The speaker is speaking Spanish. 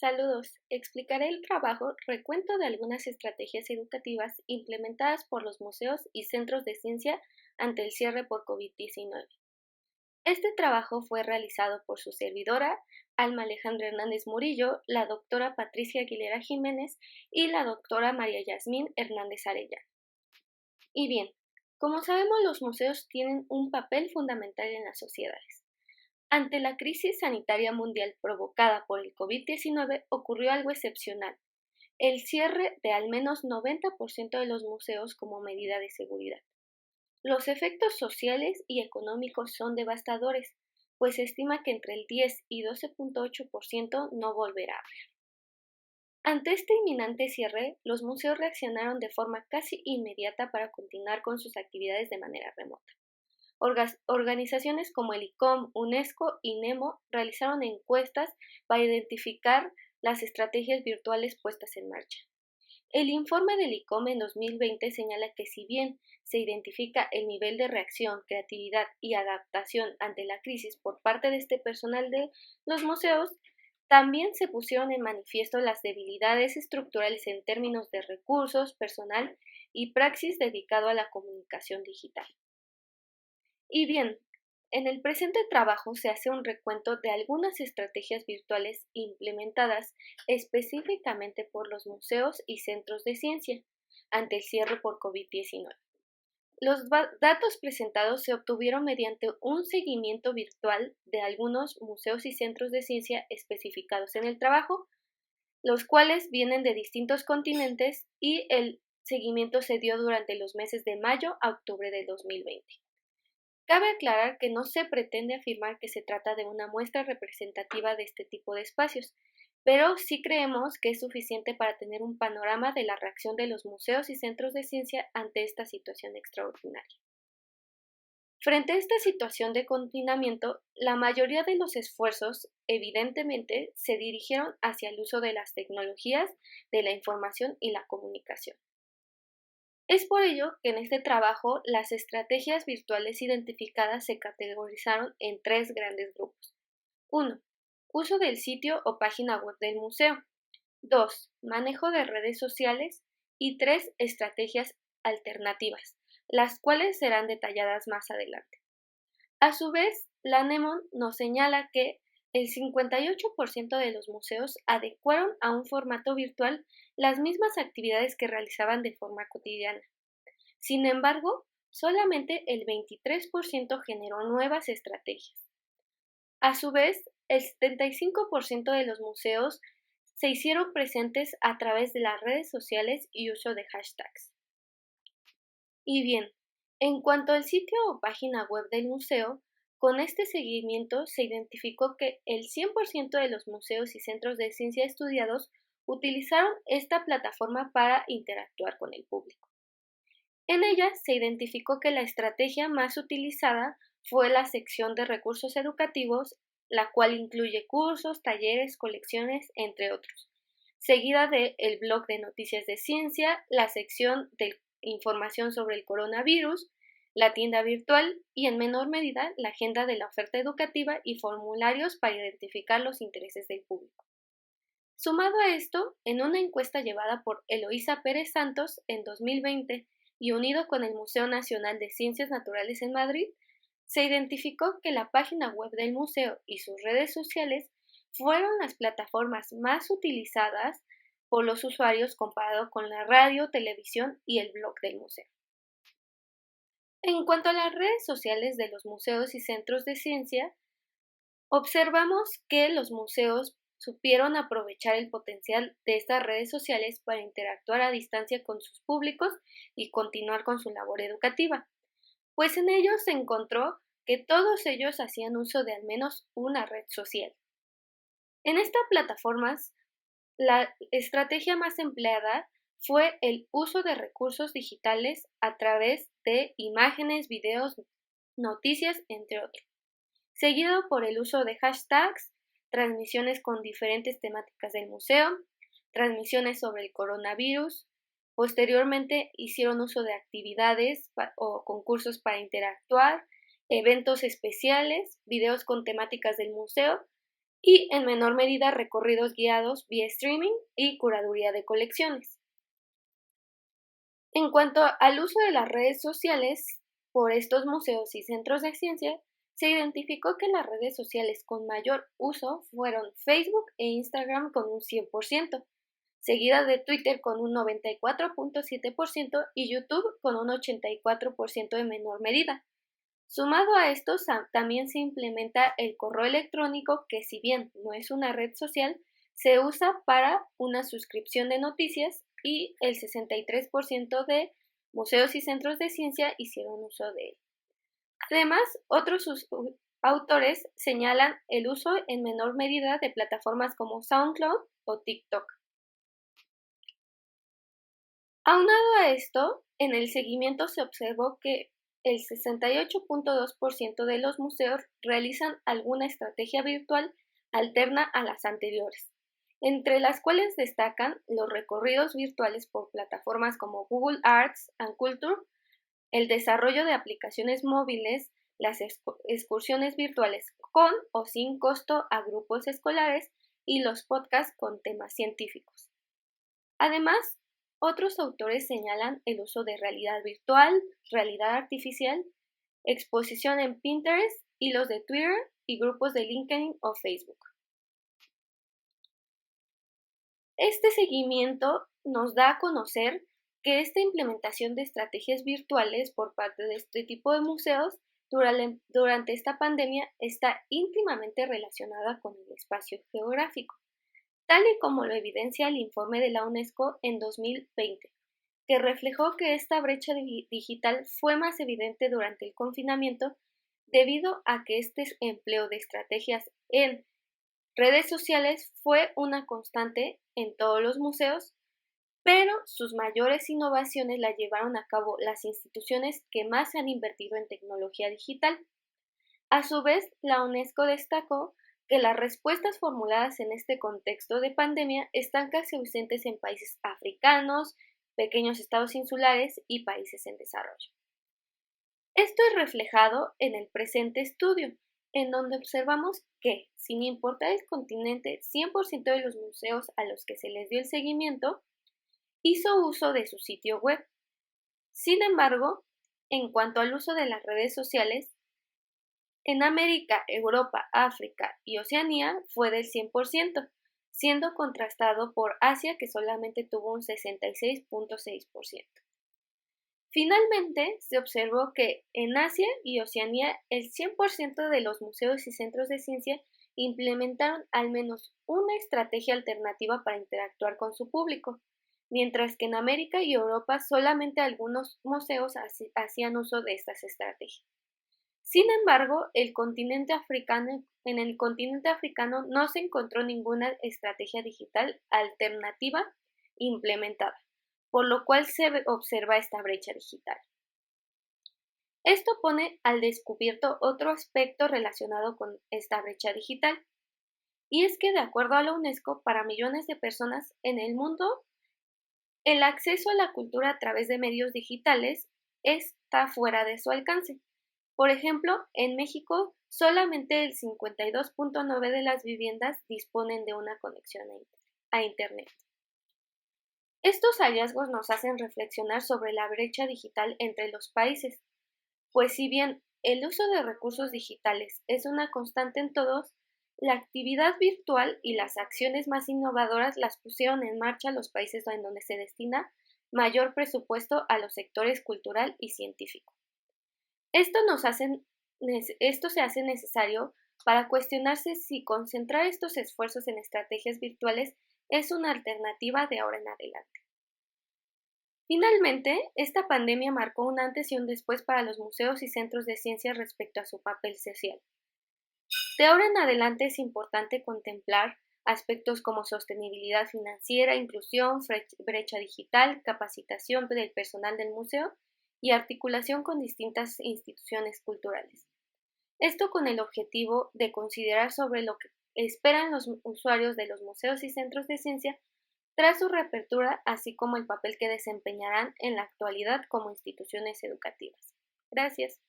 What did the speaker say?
Saludos. Explicaré el trabajo recuento de algunas estrategias educativas implementadas por los museos y centros de ciencia ante el cierre por COVID-19. Este trabajo fue realizado por su servidora, Alma Alejandra Hernández Murillo, la doctora Patricia Aguilera Jiménez y la doctora María Yasmín Hernández Arellano. Y bien, como sabemos, los museos tienen un papel fundamental en las sociedades. Ante la crisis sanitaria mundial provocada por el COVID-19 ocurrió algo excepcional, el cierre de al menos 90% de los museos como medida de seguridad. Los efectos sociales y económicos son devastadores, pues se estima que entre el 10 y 12.8% no volverá a abrir. Ante este inminente cierre, los museos reaccionaron de forma casi inmediata para continuar con sus actividades de manera remota. Organizaciones como el ICOM, UNESCO y NEMO realizaron encuestas para identificar las estrategias virtuales puestas en marcha. El informe del ICOM en 2020 señala que si bien se identifica el nivel de reacción, creatividad y adaptación ante la crisis por parte de este personal de los museos, también se pusieron en manifiesto las debilidades estructurales en términos de recursos, personal y praxis dedicado a la comunicación digital. Y bien, en el presente trabajo se hace un recuento de algunas estrategias virtuales implementadas específicamente por los museos y centros de ciencia ante el cierre por COVID-19. Los datos presentados se obtuvieron mediante un seguimiento virtual de algunos museos y centros de ciencia especificados en el trabajo, los cuales vienen de distintos continentes y el seguimiento se dio durante los meses de mayo a octubre de 2020. Cabe aclarar que no se pretende afirmar que se trata de una muestra representativa de este tipo de espacios, pero sí creemos que es suficiente para tener un panorama de la reacción de los museos y centros de ciencia ante esta situación extraordinaria. Frente a esta situación de confinamiento, la mayoría de los esfuerzos, evidentemente, se dirigieron hacia el uso de las tecnologías, de la información y la comunicación. Es por ello que en este trabajo las estrategias virtuales identificadas se categorizaron en tres grandes grupos. 1. Uso del sitio o página web del museo. 2. Manejo de redes sociales. Y 3. Estrategias alternativas, las cuales serán detalladas más adelante. A su vez, la NEMO nos señala que el 58% de los museos adecuaron a un formato virtual las mismas actividades que realizaban de forma cotidiana. Sin embargo, solamente el 23% generó nuevas estrategias. A su vez, el 75% de los museos se hicieron presentes a través de las redes sociales y uso de hashtags. Y bien, en cuanto al sitio o página web del museo, con este seguimiento se identificó que el 100% de los museos y centros de ciencia estudiados utilizaron esta plataforma para interactuar con el público. En ella se identificó que la estrategia más utilizada fue la sección de recursos educativos, la cual incluye cursos, talleres, colecciones, entre otros, seguida del blog de noticias de ciencia, la sección de información sobre el coronavirus, la tienda virtual y en menor medida la agenda de la oferta educativa y formularios para identificar los intereses del público. Sumado a esto, en una encuesta llevada por Eloísa Pérez Santos en 2020 y unido con el Museo Nacional de Ciencias Naturales en Madrid, se identificó que la página web del museo y sus redes sociales fueron las plataformas más utilizadas por los usuarios comparado con la radio, televisión y el blog del museo. En cuanto a las redes sociales de los museos y centros de ciencia, observamos que los museos supieron aprovechar el potencial de estas redes sociales para interactuar a distancia con sus públicos y continuar con su labor educativa, pues en ellos se encontró que todos ellos hacían uso de al menos una red social. En estas plataformas, la estrategia más empleada fue el uso de recursos digitales a través de imágenes, videos, noticias, entre otros, seguido por el uso de hashtags, transmisiones con diferentes temáticas del museo, transmisiones sobre el coronavirus. Posteriormente hicieron uso de actividades o concursos para interactuar, eventos especiales, videos con temáticas del museo y en menor medida recorridos guiados vía streaming y curaduría de colecciones. En cuanto al uso de las redes sociales por estos museos y centros de ciencia, se identificó que las redes sociales con mayor uso fueron Facebook e Instagram con un 100%, seguida de Twitter con un 94.7% y YouTube con un 84% en menor medida. Sumado a esto, también se implementa el correo electrónico que, si bien no es una red social, se usa para una suscripción de noticias y el 63% de museos y centros de ciencia hicieron uso de él. Además, otros autores señalan el uso en menor medida de plataformas como SoundCloud o TikTok. Aunado a esto, en el seguimiento se observó que el 68.2% de los museos realizan alguna estrategia virtual alterna a las anteriores, entre las cuales destacan los recorridos virtuales por plataformas como Google Arts and Culture, el desarrollo de aplicaciones móviles, las excursiones virtuales con o sin costo a grupos escolares y los podcasts con temas científicos. Además, otros autores señalan el uso de realidad virtual, realidad artificial, exposición en Pinterest, hilos de Twitter y grupos de LinkedIn o Facebook. Este seguimiento nos da a conocer que esta implementación de estrategias virtuales por parte de este tipo de museos durante esta pandemia está íntimamente relacionada con el espacio geográfico, tal y como lo evidencia el informe de la UNESCO en 2020, que reflejó que esta brecha digital fue más evidente durante el confinamiento debido a que este empleo de estrategias en redes sociales fue una constante en todos los museos, pero sus mayores innovaciones las llevaron a cabo las instituciones que más se han invertido en tecnología digital. A su vez, la UNESCO destacó que las respuestas formuladas en este contexto de pandemia están casi ausentes en países africanos, pequeños estados insulares y países en desarrollo. Esto es reflejado en el presente estudio, en donde observamos que, sin importar el continente, 100% de los museos a los que se les dio el seguimiento hizo uso de su sitio web. Sin embargo, en cuanto al uso de las redes sociales, en América, Europa, África y Oceanía fue del 100%, siendo contrastado por Asia, que solamente tuvo un 66.6%. Finalmente, se observó que en Asia y Oceanía el 100% de los museos y centros de ciencia implementaron al menos una estrategia alternativa para interactuar con su público, mientras que en América y Europa solamente algunos museos hacían uso de estas estrategias. Sin embargo, en el continente africano no se encontró ninguna estrategia digital alternativa implementada, por lo cual se observa esta brecha digital. Esto pone al descubierto otro aspecto relacionado con esta brecha digital, y es que de acuerdo a la UNESCO, para millones de personas en el mundo, el acceso a la cultura a través de medios digitales está fuera de su alcance. Por ejemplo, en México, solamente el 52.9% de las viviendas disponen de una conexión a Internet. Estos hallazgos nos hacen reflexionar sobre la brecha digital entre los países, pues si bien el uso de recursos digitales es una constante en todos, la actividad virtual y las acciones más innovadoras las pusieron en marcha los países en donde se destina mayor presupuesto a los sectores cultural y científico. Esto se hace necesario para cuestionarse si concentrar estos esfuerzos en estrategias virtuales es una alternativa de ahora en adelante. Finalmente, esta pandemia marcó un antes y un después para los museos y centros de ciencia respecto a su papel social. De ahora en adelante es importante contemplar aspectos como sostenibilidad financiera, inclusión, brecha digital, capacitación del personal del museo y articulación con distintas instituciones culturales. Esto con el objetivo de considerar sobre lo que esperan los usuarios de los museos y centros de ciencia tras su reapertura, así como el papel que desempeñarán en la actualidad como instituciones educativas. Gracias.